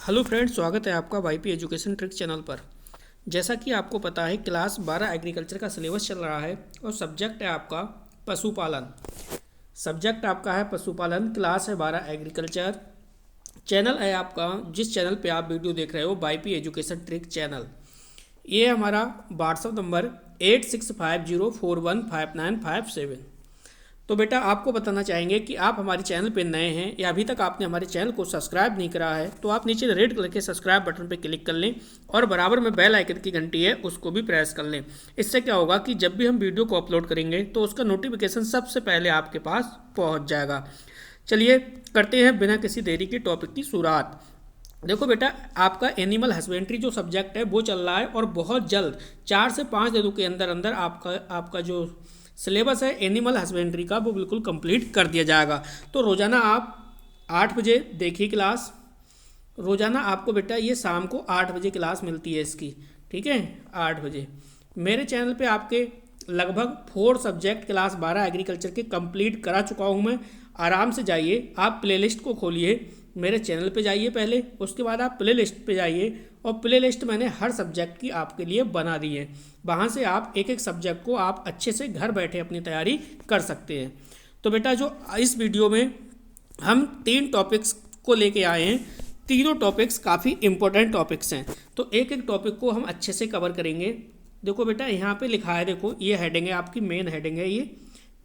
Hello friends, स्वागत है आपका वाईपी एजुकेशन ट्रिक चैनल पर। जैसा कि आपको पता है, क्लास 12 एग्रीकल्चर का सिलेबस चल रहा है और सब्जेक्ट है आपका पशुपालन। सब्जेक्ट आपका है पशुपालन, क्लास है 12 एग्रीकल्चर। चैनल है आपका, जिस चैनल पे आप वीडियो देख रहे हो, वाईपी एजुकेशन ट्रिक चैनल। ये हमारा व्हाट्सअप नंबर 8650415957। तो बेटा, आपको बताना चाहेंगे कि आप हमारे चैनल पे नए हैं या अभी तक आपने हमारे चैनल को सब्सक्राइब नहीं करा है, तो आप नीचे रेड कलर के सब्सक्राइब बटन पे क्लिक कर लें और बराबर में बेल आइकन की घंटी है, उसको भी प्रेस कर लें। इससे क्या होगा कि जब भी हम वीडियो को अपलोड करेंगे तो उसका नोटिफिकेशन सबसे पहले आपके पास पहुँच जाएगा। चलिए करते हैं बिना किसी देरी की टॉपिक की शुरुआत। देखो बेटा, आपका एनिमल हस्बेंड्री जो सब्जेक्ट है वो चल रहा है और बहुत जल्द 4 से 5 दिनों के अंदर अंदर आपका जो सिलेबस है एनिमल हस्बेंड्री का वो बिल्कुल कंप्लीट कर दिया जाएगा। तो रोज़ाना आप 8 बजे देखिए क्लास। रोज़ाना आपको बेटा ये शाम को 8 बजे क्लास मिलती है इसकी, ठीक है, 8 बजे। मेरे चैनल पे आपके लगभग 4 सब्जेक्ट क्लास 12 एग्रीकल्चर के कंप्लीट करा चुका हूँ मैं। आराम से जाइए, आप प्लेलिस्ट को खोलिए, मेरे चैनल पे जाइए पहले, उसके बाद आप प्ले लिस्ट पर जाइए और प्ले लिस्ट मैंने हर सब्जेक्ट की आपके लिए बना दी है। वहाँ से आप एक एक सब्जेक्ट को आप अच्छे से घर बैठे अपनी तैयारी कर सकते हैं। तो बेटा, जो इस वीडियो में हम 3 टॉपिक्स को लेके आए हैं, तीनों टॉपिक्स काफ़ी इंपॉर्टेंट टॉपिक्स हैं। तो एक एक टॉपिक को हम अच्छे से कवर करेंगे। देखो बेटा, यहाँ पे लिखा है, देखो ये हेडिंग है, आपकी मेन हेडिंग है ये।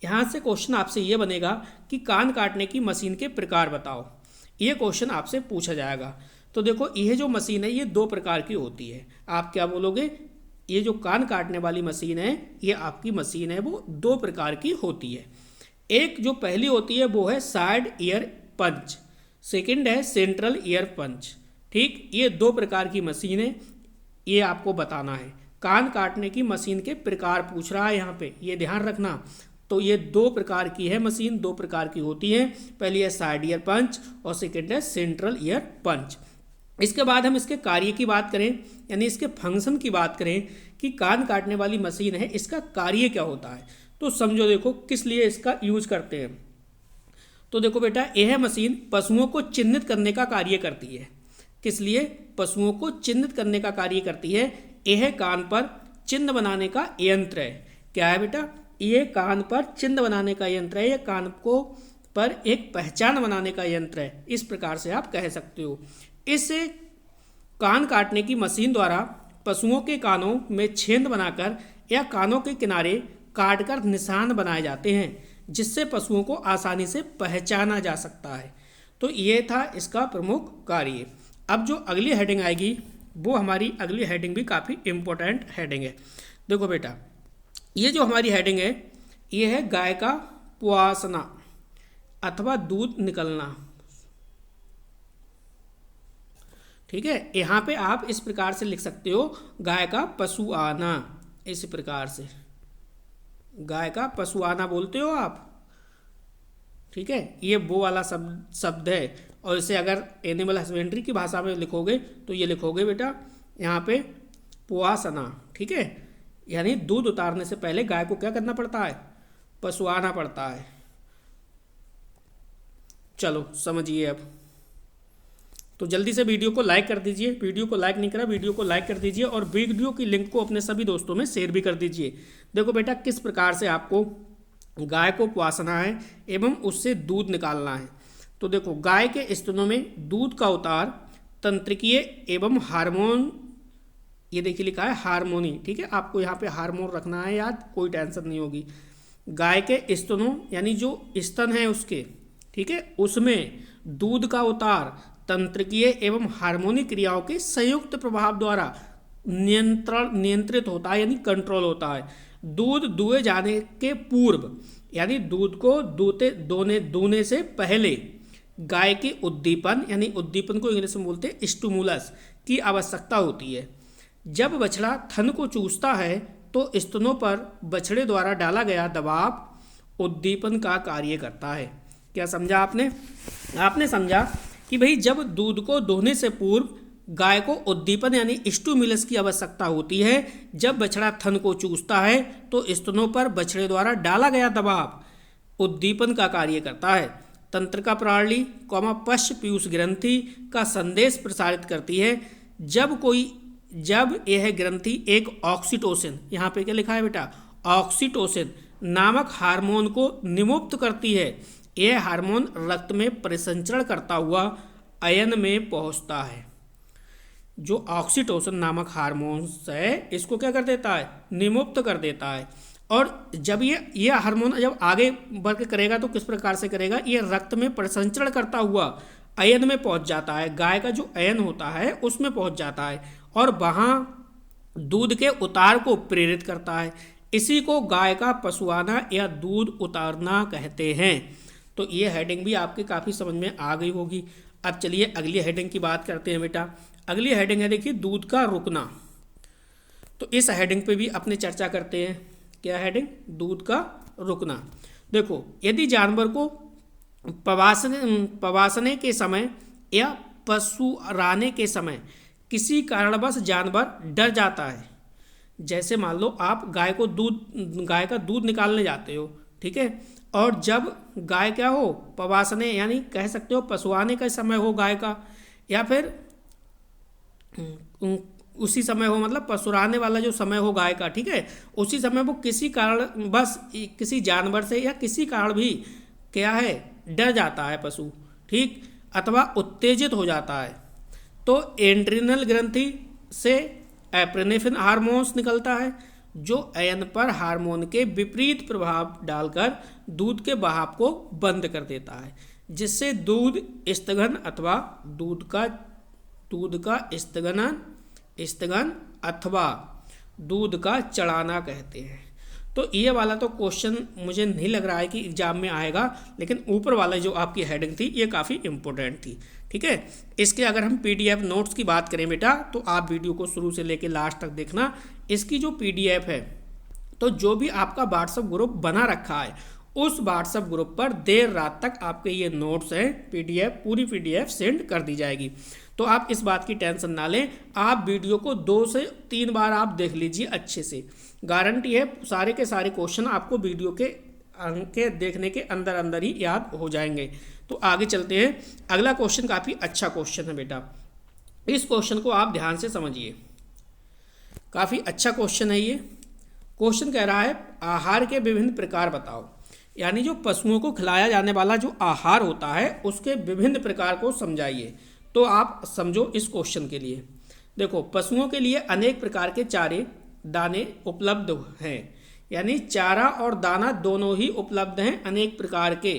यहाँ से क्वेश्चन आपसे ये बनेगा कि कान काटने की मशीन के प्रकार बताओ। ये क्वेश्चन आपसे पूछा जाएगा। तो देखो, यह जो मशीन है ये 2 प्रकार की होती है। आप क्या बोलोगे? ये जो कान काटने वाली मशीन है, ये आपकी मशीन है, वो 2 प्रकार की होती है। एक जो पहली होती है वो है साइड ईयर पंच, सेकंड है सेंट्रल ईयर पंच। ठीक, ये 2 प्रकार की मशीन है, ये आपको बताना है। कान काटने की मशीन के प्रकार पूछ रहा है यहाँ पे, ये ध्यान रखना। तो ये 2 प्रकार की है मशीन, 2 प्रकार की होती है। पहली है साइड ईयर पंच और सेकेंड है सेंट्रल ईयर पंच। इसके बाद हम इसके कार्य की बात करें, यानी इसके फंक्शन की बात करें कि कान काटने वाली मशीन है, इसका कार्य क्या होता है। तो समझो, देखो किस लिए इसका यूज करते हैं। तो देखो बेटा, यह मशीन पशुओं को चिन्हित करने का कार्य करती है। किस लिए? पशुओं को चिन्हित करने का कार्य करती है। यह कान पर चिन्ह बनाने का यंत्र है। क्या है बेटा? ये कान पर चिन्ह बनाने का यंत्र है, ये कान को पर एक पहचान बनाने का यंत्र है, इस प्रकार से आप कह सकते हो। इस कान काटने की मशीन द्वारा पशुओं के कानों में छेद बनाकर या कानों के किनारे काटकर निशान बनाए जाते हैं, जिससे पशुओं को आसानी से पहचाना जा सकता है। तो ये था इसका प्रमुख कार्य। अब जो अगली हेडिंग आएगी, वो हमारी अगली हेडिंग भी काफ़ी इम्पोर्टेंट हेडिंग है। देखो बेटा, ये जो हमारी हेडिंग है, ये है गाय का पुआसना अथवा दूध निकलना। ठीक है, यहाँ पे आप इस प्रकार से लिख सकते हो, गाय का पशु आना। इस प्रकार से गाय का पशु आना बोलते हो आप। ठीक है, ये वो वाला शब्द है। और इसे अगर एनिमल हस्बेंड्री की भाषा में लिखोगे तो ये लिखोगे बेटा यहाँ पे पुआसना। ठीक है, यानी दूध उतारने से पहले गाय को क्या करना पड़ता है? पशुआना पड़ता है। चलो समझिए अब। तो जल्दी से वीडियो को लाइक कर दीजिए, वीडियो को लाइक नहीं करा, वीडियो को लाइक कर दीजिए और वीडियो की लिंक को अपने सभी दोस्तों में शेयर भी कर दीजिए। देखो बेटा, किस प्रकार से आपको गाय को पुआसना है एवं उससे दूध निकालना है। तो देखो, गाय के स्तनों में दूध का उतार तंत्रिकीय एवं हार्मोन, ये देखिए लिखा है हार्मोनी। ठीक है, आपको यहाँ पे हार्मोन रखना है याद, कोई टेंशन नहीं होगी। गाय के स्तनों यानी जो स्तन है उसके, ठीक है, उसमें दूध का उतार तंत्रिकीय एवं हार्मोनिक क्रियाओं के संयुक्त प्रभाव द्वारा नियंत्रित होता है, यानी कंट्रोल होता है। दूध दुहे जाने के पूर्व, यानी दूध को दूने से पहले गाय के उद्दीपन, यानी उद्दीपन को इंग्लिश में बोलते हैं स्टिमुलस, की आवश्यकता होती है। जब बछड़ा थन को चूसता है तो स्तनों पर बछड़े द्वारा डाला गया दबाव उद्दीपन का कार्य करता है। क्या समझा आपने? आपने समझा कि भाई जब दूध को दोहने से पूर्व गाय को उद्दीपन यानी स्टिमुलस की आवश्यकता होती है। जब बछड़ा थन को चूसता है तो स्तनों पर बछड़े द्वारा डाला गया दबाव उद्दीपन का कार्य करता है। तंत्रिका प्रणाली, पश्च पीयूष ग्रंथि का संदेश प्रसारित करती है जब यह ग्रंथि एक ऑक्सीटोसिन, यहाँ पे क्या लिखा है बेटा, ऑक्सीटोसिन नामक हार्मोन को निमुक्त करती है। यह हार्मोन रक्त में परिसंचरण करता हुआ अयन में पहुंचता है। जो ऑक्सीटोसिन नामक हार्मोन है इसको क्या कर देता है, निमुक्त कर देता है। और जब ये हार्मोन जब आगे बढ़ के करेगा तो किस प्रकार से करेगा, ये रक्त में परिसंचरण करता हुआ अयन में पहुंच जाता है, गाय का जो अयन होता है उसमें पहुंच जाता है और वहाँ दूध के उतार को प्रेरित करता है। इसी को गाय का पशुआना या दूध उतारना कहते हैं। तो ये हेडिंग भी आपके काफ़ी समझ में आ गई होगी। अब चलिए अगली हेडिंग की बात करते हैं बेटा। अगली हेडिंग है देखिए दूध का रुकना। तो इस हेडिंग पे भी अपने चर्चा करते हैं। क्या हेडिंग, दूध का रुकना। देखो, यदि जानवर को पवासने के समय या पशुराने के समय किसी कारणवश जानवर डर जाता है, जैसे मान लो आप गाय का दूध निकालने जाते हो, ठीक है, और जब गाय क्या हो, पवासने यानी कह सकते हो पशुआने का समय हो गाय का, या फिर उसी समय हो, मतलब पशुराने वाला जो समय हो गाय का, ठीक है, उसी समय वो किसी कारण बस किसी जानवर से या किसी कारण भी क्या है, डर जाता है पशु, ठीक, अथवा उत्तेजित हो जाता है, तो एड्रिनल ग्रंथि से एप्रिनेफ्रिन हार्मोन्स निकलता है जो अयन पर हार्मोन के विपरीत प्रभाव डालकर दूध के बहाव को बंद कर देता है, जिससे दूध स्थगन अथवा दूध का स्थगन अथवा दूध का चढ़ाना कहते हैं। तो ये वाला तो क्वेश्चन मुझे नहीं लग रहा है कि एग्जाम में आएगा, लेकिन ऊपर वाला जो आपकी हेडिंग थी ये काफ़ी इंपॉर्टेंट थी, ठीक है। इसके अगर हम पीडीएफ नोट्स की बात करें बेटा, तो आप वीडियो को शुरू से लेकर लास्ट तक देखना। इसकी जो पीडीएफ है, तो जो भी आपका व्हाट्सएप ग्रुप बना रखा है उस व्हाट्सएप ग्रुप पर देर रात तक आपके ये नोट्स हैं, पूरी पीडीएफ सेंड कर दी जाएगी। तो आप इस बात की टेंशन ना लें, आप वीडियो को 2 से 3 बार आप देख लीजिए अच्छे से। गारंटी है सारे के सारे क्वेश्चन आपको वीडियो के देखने के अंदर ही याद हो जाएंगे। तो आगे चलते हैं। अगला क्वेश्चन काफ़ी अच्छा क्वेश्चन है बेटा, इस क्वेश्चन को आप ध्यान से समझिए, काफ़ी अच्छा क्वेश्चन है ये। क्वेश्चन कह रहा है आहार के विभिन्न प्रकार बताओ, यानी जो पशुओं को खिलाया जाने वाला जो आहार होता है उसके विभिन्न प्रकार को समझाइए। तो आप समझो इस क्वेश्चन के लिए। देखो, पशुओं के लिए अनेक प्रकार के चारे दाने उपलब्ध हैं, यानी चारा और दाना दोनों ही उपलब्ध हैं। अनेक प्रकार के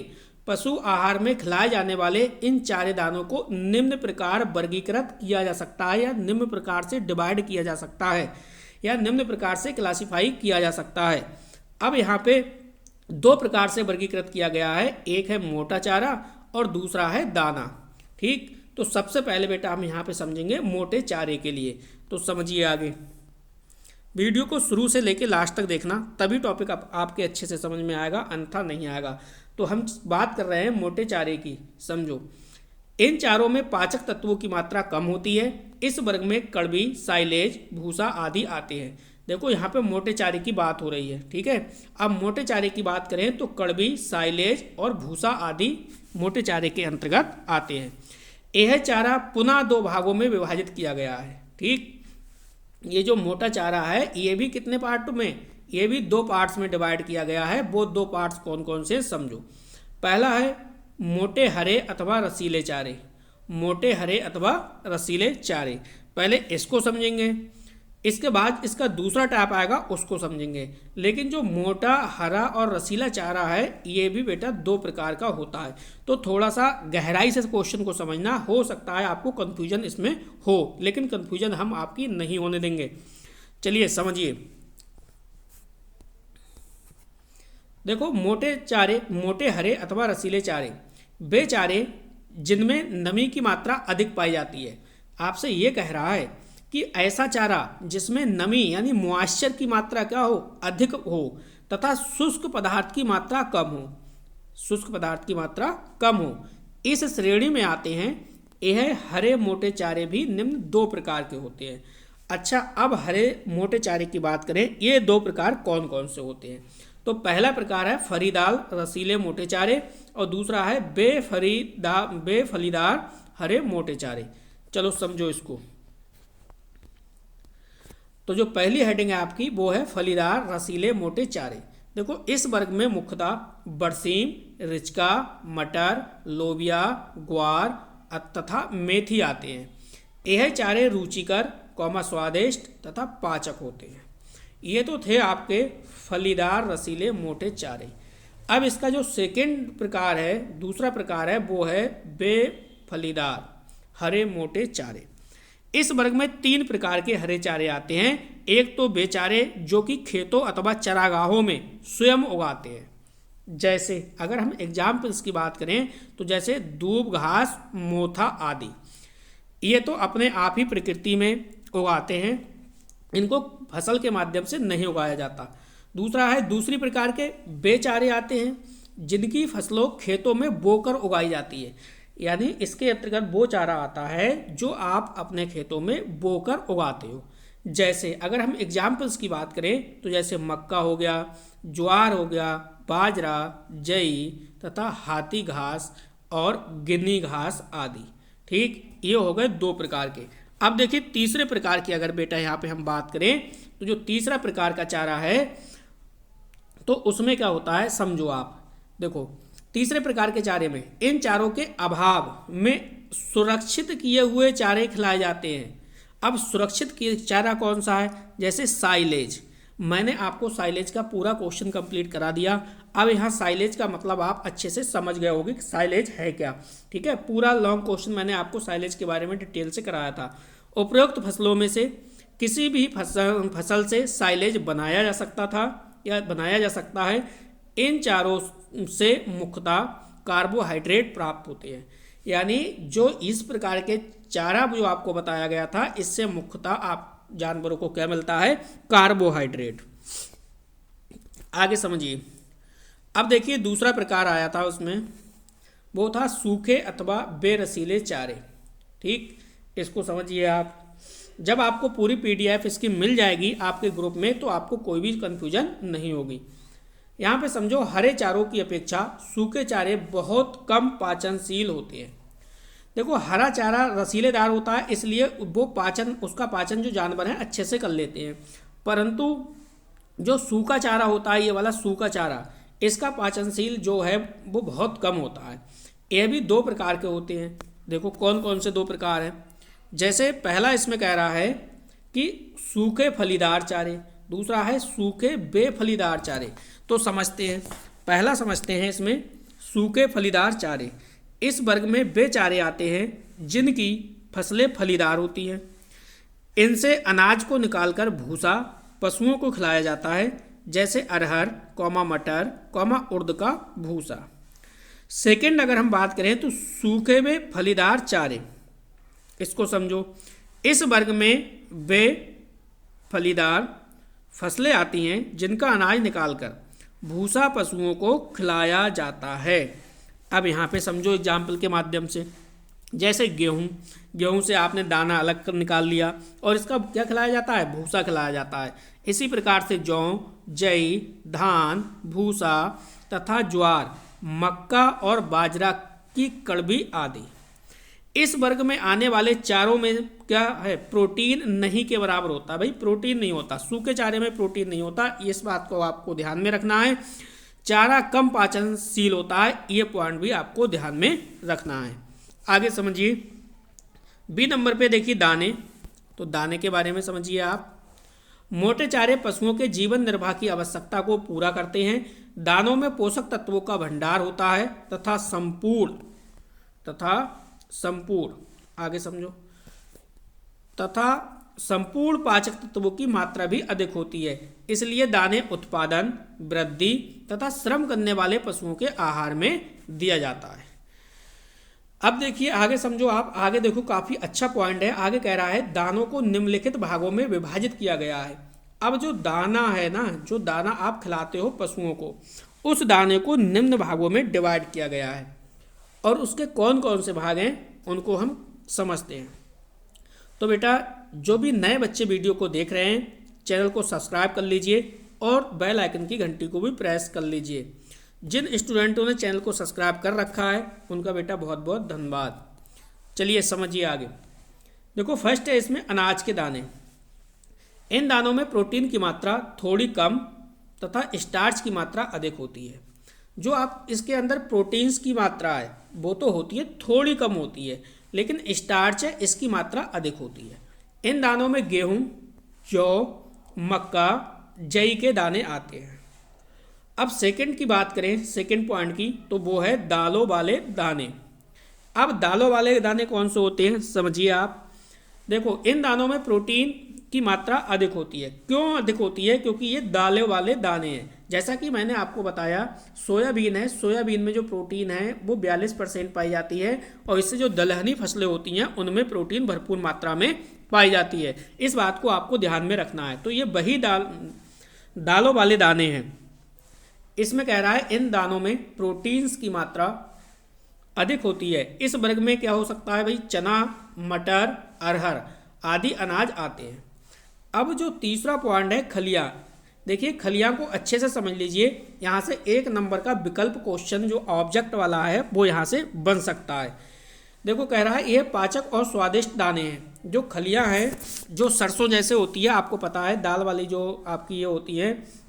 पशु आहार में खिलाए जाने वाले इन चारे दानों को निम्न प्रकार वर्गीकृत किया जा सकता है, या निम्न प्रकार से डिवाइड किया जा सकता है, या निम्न प्रकार से क्लासिफाई किया जा सकता है। अब यहाँ पे 2 प्रकार से वर्गीकृत किया गया है, एक है मोटा चारा और दूसरा है दाना, ठीक। तो सबसे पहले बेटा हम यहाँ पे समझेंगे मोटे चारे के लिए। तो समझिए आगे, वीडियो को शुरू से लेके लास्ट तक देखना, तभी टॉपिक आपके अच्छे से समझ में आएगा, अन्यथा नहीं आएगा। तो हम बात कर रहे हैं मोटे चारे की, समझो। इन चारों में पाचक तत्वों की मात्रा कम होती है। इस वर्ग में कड़बी, साइलेज, भूसा आदि आते हैं। देखो यहाँ पे मोटे चारे की बात हो रही है, ठीक है। अब मोटे चारे की बात करें तो कड़बी, साइलेज और भूसा आदि मोटे चारे के अंतर्गत आते हैं। यह चारा पुनः 2 भागों में विभाजित किया गया है, ठीक। ये जो मोटा चारा है ये भी कितने पार्ट में, ये भी 2 पार्ट्स में डिवाइड किया गया है। वो 2 पार्ट्स कौन कौन से समझो। पहला है मोटे हरे अथवा रसीले चारे, मोटे हरे अथवा रसीले चारे, पहले इसको समझेंगे, इसके बाद इसका दूसरा टाइप आएगा उसको समझेंगे। लेकिन जो मोटा, हरा और रसीला चारा है ये भी बेटा 2 प्रकार का होता है। तो थोड़ा सा गहराई से क्वेश्चन को समझना, हो सकता है आपको कन्फ्यूजन इसमें हो, लेकिन कन्फ्यूजन हम आपकी नहीं होने देंगे। चलिए समझिए। देखो, मोटे चारे, मोटे हरे अथवा रसीले चारे वे चारे जिनमें नमी की मात्रा अधिक पाई जाती है। आपसे ये कह रहा है कि ऐसा चारा जिसमें नमी यानी मॉइस्चर की मात्रा क्या हो, अधिक हो, तथा शुष्क पदार्थ की मात्रा कम हो, शुष्क पदार्थ की मात्रा कम हो, इस श्रेणी में आते हैं। यह हरे मोटे चारे भी निम्न 2 प्रकार के होते हैं। अच्छा, अब हरे मोटे चारे की बात करें, ये 2 प्रकार कौन कौन से होते हैं। तो पहला प्रकार है फरीदार रसीले मोटे चारे और दूसरा है बेफलीदार हरे मोटे चारे। चलो समझो इसको। तो जो पहली हेडिंग है आपकी वो है फलीदार रसीले मोटे चारे। देखो इस वर्ग में मुख्यतः बरसीम, रिचका, मटर, लोबिया, ग्वार तथा मेथी आते हैं। यह चारे रुचिकर, स्वादिष्ट तथा पाचक होते हैं। ये तो थे आपके फलीदार रसीले मोटे चारे। अब इसका जो सेकंड प्रकार है, दूसरा प्रकार है, वो है बेफलीदार हरे मोटे चारे। इस वर्ग में 3 प्रकार के हरे चारे आते हैं। एक तो बेचारे जो कि खेतों अथवा चरागाहों में स्वयं उगाते हैं। जैसे अगर हम एग्जाम्पल्स की बात करें तो जैसे दूब घास, मोथा आदि। ये तो अपने आप ही प्रकृति में उगाते हैं, इनको फसल के माध्यम से नहीं उगाया जाता। दूसरा है दूसरी प्रकार के बेचारे आते हैं जिनकी फसलों खेतों में बोकर उगाई जाती है। यानी इसके अंतर्गत वो चारा आता है जो आप अपने खेतों में बोकर उगाते हो। जैसे अगर हम एग्जाम्पल्स की बात करें तो जैसे मक्का हो गया, ज्वार हो गया, बाजरा, जई तथा हाथी घास और गिन्नी घास आदि। ठीक, ये हो गए 2 प्रकार के। अब देखिए तीसरे प्रकार की अगर बेटा यहाँ पे हम बात करें तो जो तीसरा प्रकार का चारा है तो उसमें क्या होता है समझो आप। देखो तीसरे प्रकार के चारे में इन चारों के अभाव में सुरक्षित किए हुए चारे खिलाए जाते हैं। अब सुरक्षित किए चारा कौन सा है? जैसे साइलेज। मैंने आपको साइलेज का पूरा क्वेश्चन कंप्लीट करा दिया। अब यहाँ साइलेज का मतलब आप अच्छे से समझ गए होंगे कि साइलेज है क्या। ठीक है, पूरा लॉन्ग क्वेश्चन मैंने आपको साइलेज के बारे में डिटेल से कराया था। उपरोक्त फसलों में से किसी भी फसल से साइलेज बनाया जा सकता था या बनाया जा सकता है। इन चारों से मुख्यतः कार्बोहाइड्रेट प्राप्त होते हैं। यानी जो इस प्रकार के चारा जो आपको बताया गया था इससे मुख्यतः आप जानवरों को क्या मिलता है? कार्बोहाइड्रेट। आगे समझिए। अब देखिए दूसरा प्रकार आया था उसमें, वो था सूखे अथवा बेरसीले चारे। ठीक, इसको समझिए आप। जब आपको पूरी PDF इसकी मिल जाएगी आपके ग्रुप में तो आपको कोई भी कन्फ्यूजन नहीं होगी। यहाँ पे समझो हरे चारों की अपेक्षा सूखे चारे बहुत कम पाचनशील होते हैं। देखो हरा चारा रसीलेदार होता है इसलिए वो उसका पाचन जो जानवर हैं अच्छे से कर लेते हैं, परंतु जो सूखा चारा होता है, ये वाला सूखा चारा, इसका पाचनशील जो है वो बहुत कम होता है। ये भी 2 प्रकार के होते हैं। देखो कौन कौन से 2 प्रकार हैं। जैसे पहला इसमें कह रहा है कि सूखे फलीदार चारे, दूसरा है सूखे बेफलीदार चारे। तो समझते हैं, पहला समझते हैं इसमें सूखे फलीदार चारे। इस वर्ग में वे चारे आते हैं जिनकी फसलें फलीदार होती हैं। इनसे अनाज को निकालकर भूसा पशुओं को खिलाया जाता है, जैसे अरहर, मटर, उड़द का भूसा। सेकंड अगर हम बात करें तो सूखे में फलीदार चारे, इसको समझो। इस वर्ग में वे फलीदार फसलें आती हैं जिनका अनाज निकालकर भूसा पशुओं को खिलाया जाता है। अब यहाँ पे समझो एग्जाम्पल के माध्यम से, जैसे गेहूँ से आपने दाना अलग कर निकाल लिया और इसका क्या खिलाया जाता है? भूसा खिलाया जाता है। इसी प्रकार से जौ, जई, धान, भूसा तथा ज्वार, मक्का और बाजरा की कड़बी आदि। इस वर्ग में आने वाले चारों में क्या है? प्रोटीन नहीं के बराबर होता। भाई प्रोटीन नहीं होता, सूखे चारे में प्रोटीन नहीं होता, इस बात को आपको ध्यान में रखना है। चारा कम पाचनशील होता है, ये पॉइंट भी आपको ध्यान में रखना है। आगे समझिए। बी नंबर पे देखिए दाने। तो दाने के बारे में समझिए आप। मोटे चारे पशुओं के जीवन निर्वाह की आवश्यकता को पूरा करते हैं। दानों में पोषक तत्वों का भंडार होता है तथा संपूर्ण आगे समझो तथा संपूर्ण पाचक तत्वों की मात्रा भी अधिक होती है। इसलिए दाने उत्पादन, वृद्धि तथा श्रम करने वाले पशुओं के आहार में दिया जाता है। अब देखिए आगे समझो आप। आगे देखो काफी अच्छा पॉइंट है। आगे कह रहा है दानों को निम्नलिखित भागों में विभाजित किया गया है। अब जो दाना है ना, जो दाना आप खिलाते हो पशुओं को, उस दाने को निम्न भागों में डिवाइड किया गया है और उसके कौन कौन से भाग हैं उनको हम समझते हैं। तो बेटा जो भी नए बच्चे वीडियो को देख रहे हैं चैनल को सब्सक्राइब कर लीजिए और बेल आइकन की घंटी को भी प्रेस कर लीजिए। जिन स्टूडेंटों ने चैनल को सब्सक्राइब कर रखा है उनका बेटा बहुत बहुत धन्यवाद। चलिए समझिए आगे। देखो फर्स्ट है इसमें अनाज के दाने। इन दानों में प्रोटीन की मात्रा थोड़ी कम तथा स्टार्च की मात्रा अधिक होती है। जो आप इसके अंदर प्रोटीन्स की मात्रा है वो तो होती है थोड़ी कम होती है, लेकिन स्टार्च है इसकी मात्रा अधिक होती है। इन दानों में गेहूँ, जौ, मक्का, जई के दाने आते हैं। अब सेकंड की बात करें, सेकंड पॉइंट की, तो वो है दालों वाले दाने। अब दालों वाले दाने कौन से होते हैं समझिए आप। देखो इन दानों में प्रोटीन की मात्रा अधिक होती है। क्यों अधिक होती है? क्योंकि ये दालों वाले दाने हैं। जैसा कि मैंने आपको बताया सोयाबीन है, सोयाबीन में जो प्रोटीन है वो 42% पाई जाती है, और इससे जो दलहनी फसलें होती हैं उनमें प्रोटीन भरपूर मात्रा में पाई जाती है। इस बात को आपको ध्यान में रखना है। तो ये वही दालों वाले दाने हैं। इसमें कह रहा है इन दानों में प्रोटीन्स की मात्रा अधिक होती है। इस वर्ग में क्या हो सकता है भाई? चना, मटर, अरहर आदि अनाज आते हैं। अब जो तीसरा पॉइंट है खलियां। देखिए खलियां को अच्छे से समझ लीजिए। यहाँ से 1 नंबर का विकल्प क्वेश्चन जो ऑब्जेक्ट वाला है वो यहाँ से बन सकता है। देखो कह रहा है ये पाचक और स्वादिष्ट दाने हैं। जो खलियां हैं जो सरसों जैसे होती है, आपको पता है दाल वाली जो आपकी ये होती है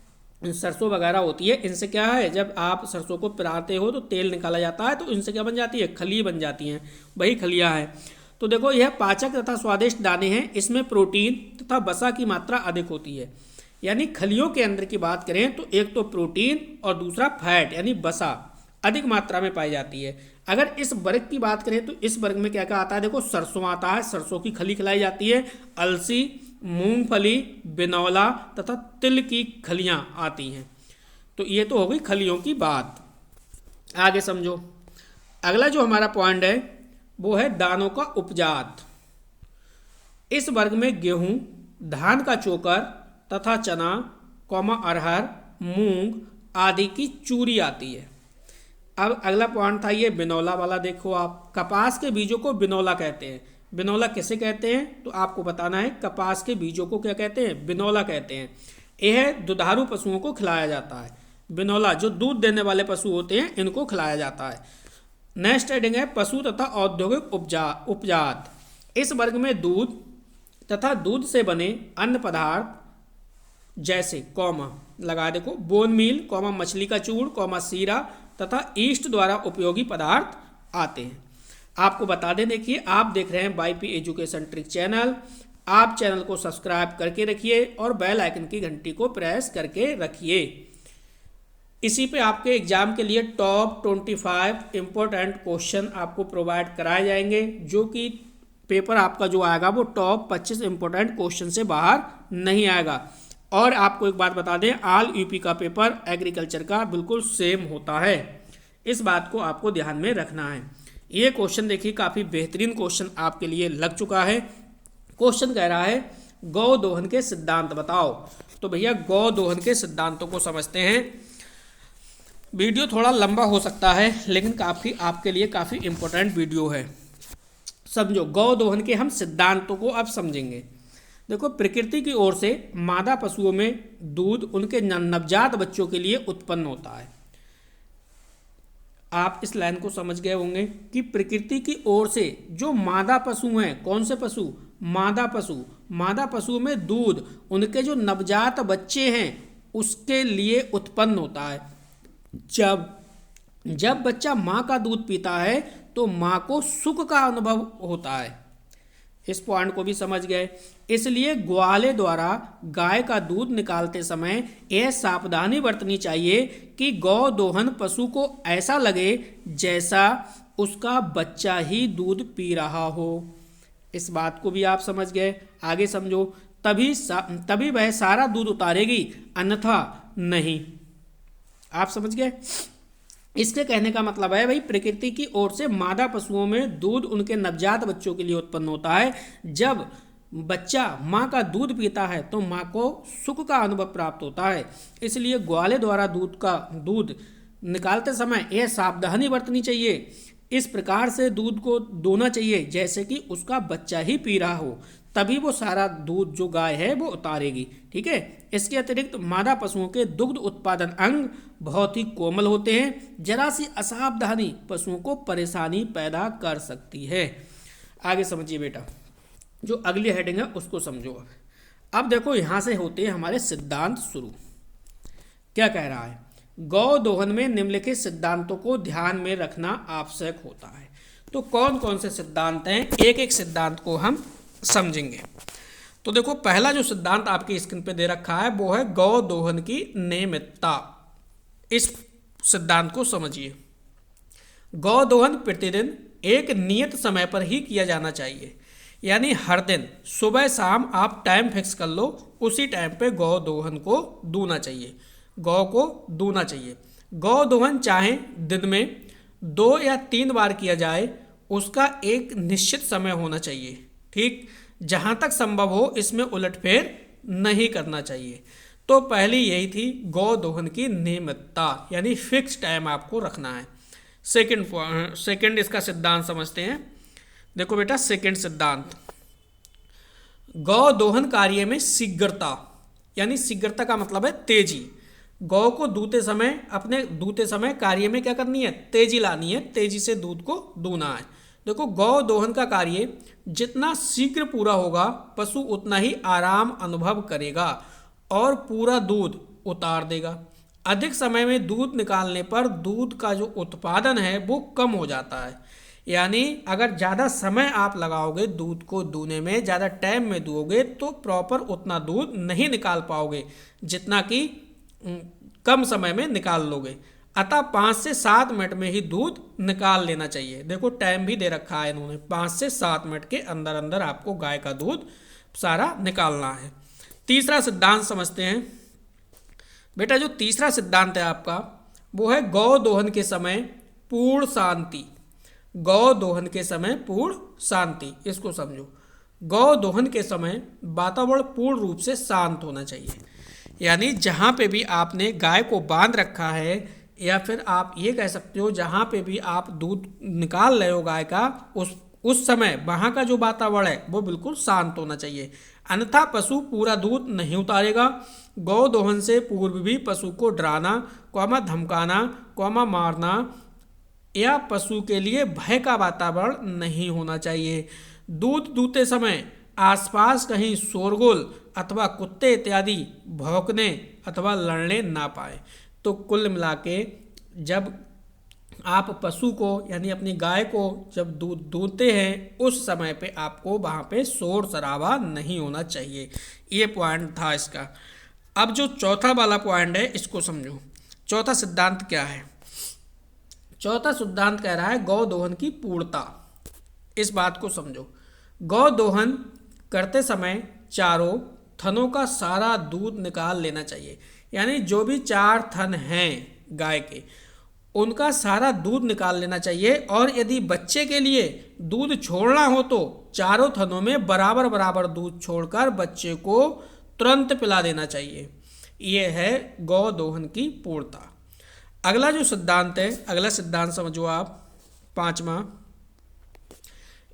सरसों वगैरह होती है, इनसे क्या है जब आप सरसों को पिराते हो तो तेल निकाला जाता है, तो इनसे क्या बन जाती है? खली बन जाती हैं, वही खलियां हैं। तो देखो यह पाचक तथा स्वादिष्ट दाने हैं। इसमें प्रोटीन तथा वसा की मात्रा अधिक होती है। यानी खलियों के अंदर की बात करें तो एक तो प्रोटीन और दूसरा फैट यानी वसा अधिक मात्रा में पाई जाती है। अगर इस वर्ग की बात करें तो इस वर्ग में क्या क्या आता है? देखो सरसों आता है, सरसों की खली खिलाई जाती है। अलसी, मूंगफली, बिनौला तथा तिल की खलियां आती हैं। तो ये तो हो गई खलियों की बात। आगे समझो। अगला जो हमारा पॉइंट है वो है दानों का उपजात। इस वर्ग में गेहूं, धान का चोकर तथा चना, अरहर, मूंग आदि की चूरी आती है। अब अगला पॉइंट था ये बिनौला वाला। देखो आप कपास के बीजों को बिनौला कहते हैं। बिनौला किसे कहते हैं तो आपको बताना है। कपास के बीजों को क्या कहते हैं? बिनौला कहते हैं। यह दुधारू पशुओं को खिलाया जाता है। बिनौला जो दूध देने वाले पशु होते हैं इनको खिलाया जाता है। नेक्स्ट हेडिंग है पशु तथा औद्योगिक उपजात। इस वर्ग में दूध तथा दूध से बने अन्य पदार्थ जैसे लगा देखो बोन मील, मछली का चूड़, सीरा तथा ईस्ट द्वारा उपयोगी पदार्थ आते हैं। आपको बता दें, देखिए आप देख रहे हैं वाईपी एजुकेशन ट्रिक चैनल। आप चैनल को सब्सक्राइब करके रखिए और बेल आइकन की घंटी को प्रेस करके रखिए। इसी पे आपके एग्जाम के लिए टॉप 25 इम्पोर्टेंट क्वेश्चन आपको प्रोवाइड कराए जाएंगे, जो कि पेपर आपका जो आएगा वो टॉप 25 इम्पोर्टेंट क्वेश्चन से बाहर नहीं आएगा। और आपको एक बात बता दें, ऑल यूपी का पेपर एग्रीकल्चर का बिल्कुल सेम होता है। इस बात को आपको ध्यान में रखना है। ये क्वेश्चन देखिए काफ़ी बेहतरीन क्वेश्चन आपके लिए लग चुका है। क्वेश्चन कह रहा है गौ दोहन के सिद्धांत बताओ। तो भैया गौ दोहन के सिद्धांतों को समझते हैं। वीडियो थोड़ा लंबा हो सकता है लेकिन आपके लिए काफ़ी इम्पोर्टेंट वीडियो है। समझो गौ दोहन के हम सिद्धांतों को अब समझेंगे। देखो प्रकृति की ओर से मादा पशुओं में दूध उनके नवजात बच्चों के लिए उत्पन्न होता है। आप इस लाइन को समझ गए होंगे कि प्रकृति की ओर से जो मादा पशु हैं, कौन से पशु? मादा पशु। मादा पशु में दूध उनके जो नवजात बच्चे हैं उसके लिए उत्पन्न होता है। जब बच्चा माँ का दूध पीता है तो माँ को सुख का अनुभव होता है। इस पॉइंट को भी समझ गए। इसलिए ग्वाले द्वारा गाय का दूध निकालते समय यह सावधानी बरतनी चाहिए कि गौ दोहन पशु को ऐसा लगे जैसा उसका बच्चा ही दूध पी रहा हो। इस बात को भी आप समझ गए। आगे समझो। तभी वह सारा दूध उतारेगी, अन्यथा नहीं। आप समझ गए। इसके कहने का मतलब है भाई प्रकृति की ओर से मादा पशुओं में दूध उनके नवजात बच्चों के लिए उत्पन्न होता है। जब बच्चा माँ का दूध पीता है तो माँ को सुख का अनुभव प्राप्त होता है। इसलिए ग्वाले द्वारा दूध निकालते समय यह सावधानी बरतनी चाहिए। इस प्रकार से दूध को दोना चाहिए जैसे कि उसका बच्चा ही पी रहा हो, तभी वो सारा दूध जो गाय है वो उतारेगी। ठीक है। इसके अतिरिक्त मादा पशुओं के दुग्ध उत्पादन अंग बहुत ही कोमल होते हैं, जरा सी असावधानी पशुओं को परेशानी पैदा कर सकती है। आगे समझिए बेटा, जो अगली हेडिंग है उसको समझो। अब देखो यहाँ से होते हैं हमारे सिद्धांत शुरू। क्या कह रहा है, गौ दोहन में निम्नलिखित सिद्धांतों को ध्यान में रखना आवश्यक होता है। तो कौन कौन से सिद्धांत हैं, एक एक सिद्धांत को हम समझेंगे। तो देखो, पहला जो सिद्धांत आपकी स्क्रीन पे दे रखा है वो है गौ दोहन की नियमितता। इस सिद्धांत को समझिए। गौ दोहन प्रतिदिन एक नियत समय पर ही किया जाना चाहिए, यानी हर दिन सुबह शाम आप टाइम फिक्स कर लो, उसी टाइम पे गौ दोहन को दूना चाहिए, गौ को दूना चाहिए। गौ दोहन चाहे दिन में 2 या 3 बार किया जाए, उसका एक निश्चित समय होना चाहिए। ठीक, जहाँ तक संभव हो इसमें उलटफेर नहीं करना चाहिए। तो पहली यही थी गौ दोहन की नियमितता, यानी फिक्स टाइम आपको रखना है। सेकंड इसका सिद्धांत समझते हैं। देखो बेटा, सेकंड सिद्धांत, गौ दोहन कार्य में शीघ्रता, यानी शीघ्रता का मतलब है तेजी। गौ को अपने दूते समय कार्य में क्या करनी है, तेजी लानी है, तेजी से दूध को दूना है। देखो, गौ दोहन का कार्य जितना शीघ्र पूरा होगा, पशु उतना ही आराम अनुभव करेगा और पूरा दूध उतार देगा। अधिक समय में दूध निकालने पर दूध का जो उत्पादन है वो कम हो जाता है। यानी अगर ज़्यादा समय आप लगाओगे दूध को दूने में, ज़्यादा टाइम में दोगे, तो प्रॉपर उतना दूध नहीं निकाल पाओगे जितना कि कम समय में निकाल लोगे। अतः 5 से 7 मिनट में ही दूध निकाल लेना चाहिए। देखो, टाइम भी दे रखा है इन्होंने, 5 से 7 मिनट के अंदर अंदर आपको गाय का दूध सारा निकालना है। तीसरा सिद्धांत समझते हैं। बेटा, जो तीसरा सिद्धांत है आपका वो है गौ दोहन के समय पूर्ण शांति। गौ दोहन के समय पूर्ण शांति, इसको समझो। गौ दोहन के समय वातावरण पूर्ण रूप से शांत होना चाहिए, यानी जहाँ पे भी आपने गाय को बांध रखा है, या फिर आप ये कह सकते हो जहाँ पे भी आप दूध निकाल रहे हो गाय का, उस समय वहाँ का जो वातावरण है वो बिल्कुल शांत होना चाहिए, अन्यथा पशु पूरा दूध नहीं उतारेगा। गौ दोहन से पूर्व भी पशु को डराना, धमकाना, मारना या पशु के लिए भय का वातावरण नहीं होना चाहिए। दूध दूते समय आसपास कहीं शोरगुल अथवा कुत्ते इत्यादि भौंकने अथवा लड़ने ना पाए। तो कुल मिला के जब आप पशु को यानी अपनी गाय को जब दूध दूहते हैं, उस समय पे आपको वहाँ पे शोर शराबा नहीं होना चाहिए। ये पॉइंट था इसका। अब जो चौथा वाला पॉइंट है इसको समझो। चौथा सिद्धांत क्या है? चौथा सिद्धांत कह रहा है गौ दोहन की पूर्णता। इस बात को समझो। गौ दोहन करते समय चारों थनों का सारा दूध निकाल लेना चाहिए, यानी जो भी 4 थन हैं गाय के, उनका सारा दूध निकाल लेना चाहिए। और यदि बच्चे के लिए दूध छोड़ना हो तो चारों थनों में बराबर बराबर दूध छोड़कर बच्चे को तुरंत पिला देना चाहिए। ये है गौ दोहन की पूर्णता। अगला जो सिद्धांत है, अगला सिद्धांत समझो आप, 5वां,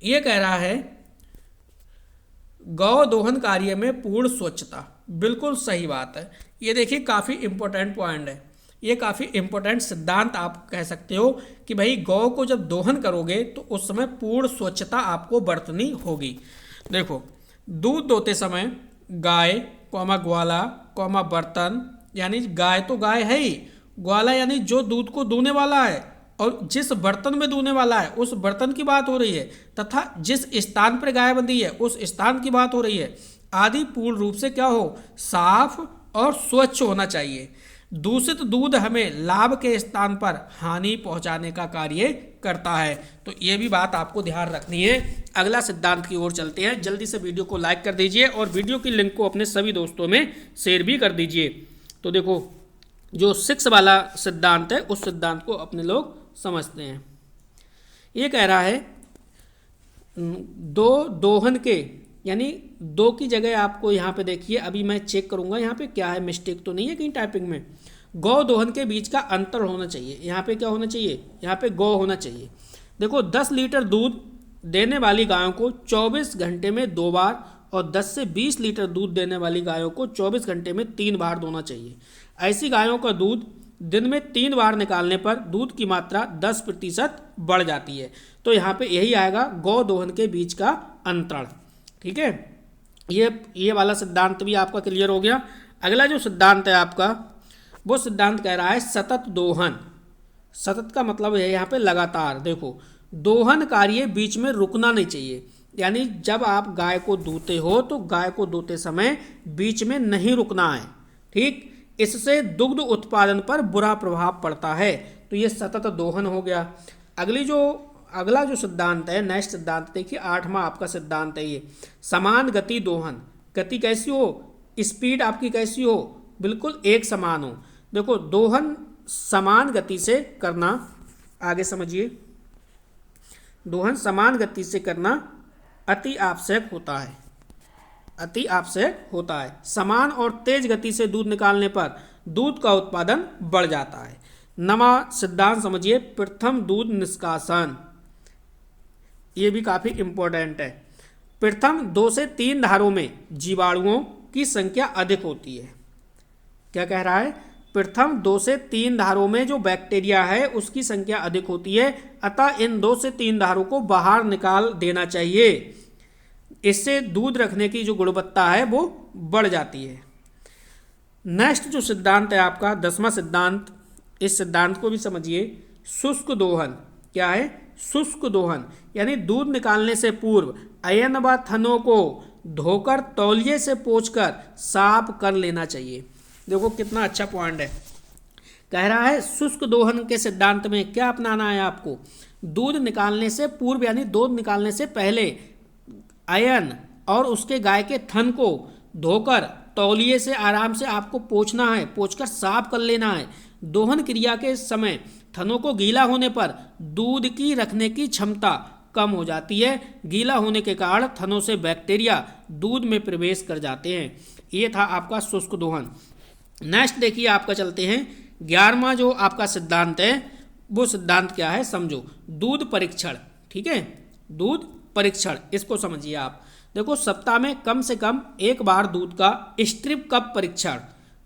ये कह रहा है गौ दोहन कार्य में पूर्ण स्वच्छता। बिल्कुल सही बात है। ये देखिए काफ़ी इंपॉर्टेंट पॉइंट है, ये काफ़ी इंपॉर्टेंट सिद्धांत आप कह सकते हो कि भाई गौ को जब दोहन करोगे तो उस समय पूर्ण स्वच्छता आपको बरतनी होगी। देखो, दूध दोते समय गाय ग्वाला बर्तन, यानी गाय तो गाय है ही, ग्वाला यानी जो दूध को दूने वाला है और जिस बर्तन में दूने वाला है उस बर्तन की बात हो रही है, तथा जिस स्थान पर गाय बंधी है उस स्थान की बात हो रही है, आदि पूर्ण रूप से क्या हो, साफ और स्वच्छ होना चाहिए। दूषित दूध हमें लाभ के स्थान पर हानि पहुंचाने का कार्य करता है। तो ये भी बात आपको ध्यान रखनी है। अगला सिद्धांत की ओर चलते हैं। जल्दी से वीडियो को लाइक कर दीजिए और वीडियो की लिंक को अपने सभी दोस्तों में शेयर भी कर दीजिए। तो देखो, जो 6 वाला सिद्धांत है उस सिद्धांत को अपने लोग समझते हैं। ये कह रहा है दो दोहन के, यानी 2 की जगह आपको यहाँ पे देखिए, अभी मैं चेक करूँगा यहाँ पे क्या है, मिस्टेक तो नहीं है कहीं टाइपिंग में। गौ दोहन के बीच का अंतर होना चाहिए। यहाँ पे क्या होना चाहिए, यहाँ पे गौ होना चाहिए। देखो, 10 लीटर दूध देने वाली गायों को 24 घंटे में 2 बार और 10 से 20 लीटर दूध देने वाली गायों को 24 घंटे में 3 बार दोना चाहिए। ऐसी गायों का दूध दिन में 3 बार निकालने पर दूध की मात्रा 10% बढ़ जाती है। तो यहाँ पे यही आएगा गौ दोहन के बीच का अंतरण। ठीक है, ये वाला सिद्धांत भी आपका क्लियर हो गया। अगला जो सिद्धांत है आपका, वो सिद्धांत कह रहा है सतत दोहन। सतत का मतलब है यहाँ पे लगातार। देखो, दोहन कार्य बीच में रुकना नहीं चाहिए, यानी जब आप गाय को दूते हो तो गाय को दूते समय बीच में नहीं रुकना है। ठीक, इससे दुग्ध उत्पादन पर बुरा प्रभाव पड़ता है। तो ये सतत दोहन हो गया। अगला जो सिद्धांत है, नेक्स्ट सिद्धांत देखिए, 8वां आपका सिद्धांत है ये समान गति दोहन। गति कैसी हो, स्पीड आपकी कैसी हो, बिल्कुल एक समान हो। देखो, दोहन समान गति से करना, आगे समझिए, दोहन समान गति से करना अति आवश्यक होता है। अति आवश्यक होता है। समान और तेज गति से दूध निकालने पर दूध का उत्पादन बढ़ जाता है। 9वां सिद्धांत समझिए, प्रथम दूध निष्कासन। ये भी काफ़ी इम्पोर्टेंट है। प्रथम 2 से 3 धारों में जीवाणुओं की संख्या अधिक होती है। क्या कह रहा है, प्रथम 2 से 3 धारों में जो बैक्टीरिया है उसकी संख्या अधिक होती है, अतः इन 2 से 3 धारों को बाहर निकाल देना चाहिए। इससे दूध रखने की जो गुणवत्ता है वो बढ़ जाती है। नेक्स्ट जो सिद्धांत है आपका 10वां सिद्धांत, इस सिद्धांत को भी समझिए, शुष्क दोहन। क्या है, शुष्क दोहन, यानी दूध निकालने से पूर्व अयन व थनों को धोकर तौलिए से पोंछकर साफ कर लेना चाहिए। देखो कितना अच्छा पॉइंट है। कह रहा है शुष्क दोहन के सिद्धांत में क्या अपनाना है आपको, दूध निकालने से पूर्व यानी दूध निकालने से पहले अयन और उसके गाय के थन को धोकर तौलिए से आराम से आपको पोंछना है, पोंछकर साफ कर लेना है। दोहन क्रिया के समय थनों को गीला होने पर दूध की रखने की क्षमता कम हो जाती है। गीला होने के कारण थनों से बैक्टीरिया दूध में प्रवेश कर जाते हैं। ये था आपका शुष्क दोहन। नेक्स्ट देखिए आपका चलते हैं 11वां जो आपका सिद्धांत है, वो सिद्धांत क्या है समझो, दूध परीक्षण। ठीक है, दूध परीक्षण, इसको समझिए आप। देखो, सप्ताह में कम से कम एक बार दूध का स्ट्रिप कप परीक्षण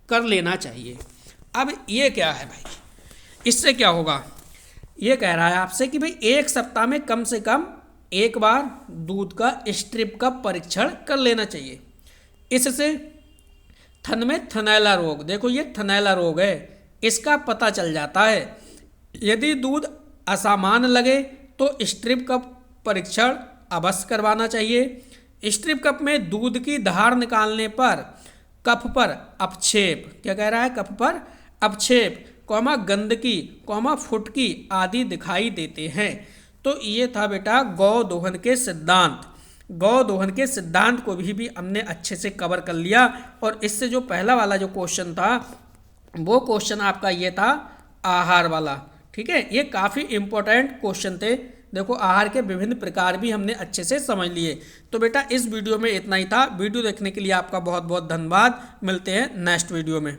कर लेना चाहिए। अब ये क्या है भाई, इससे क्या होगा, ये कह रहा है आपसे कि भाई एक सप्ताह में कम से कम एक बार दूध का स्ट्रिप कप परीक्षण कर लेना चाहिए। इससे थन में थनैला रोग, देखो ये थनैला रोग है, इसका पता चल जाता है। यदि दूध असामान्य लगे तो स्ट्रिप कप परीक्षण अवश्य करवाना चाहिए। स्ट्रिप कप में दूध की धार निकालने पर कफ पर अपक्षेप, क्या कह रहा है, कफ पर अपक्षेप, गंदगी, फुटकी आदि दिखाई देते हैं। तो ये था बेटा गौ दोहन के सिद्धांत। गौ दोहन के सिद्धांत को भी हमने अच्छे से कवर कर लिया। और इससे जो पहला वाला जो क्वेश्चन था वो क्वेश्चन आपका ये था आहार वाला। ठीक है, ये काफ़ी इंपॉर्टेंट क्वेश्चन थे। देखो, आहार के विभिन्न प्रकार भी हमने अच्छे से समझ लिए। तो बेटा इस वीडियो में इतना ही था। वीडियो देखने के लिए आपका बहुत बहुत धन्यवाद। मिलते हैं नेक्स्ट वीडियो में।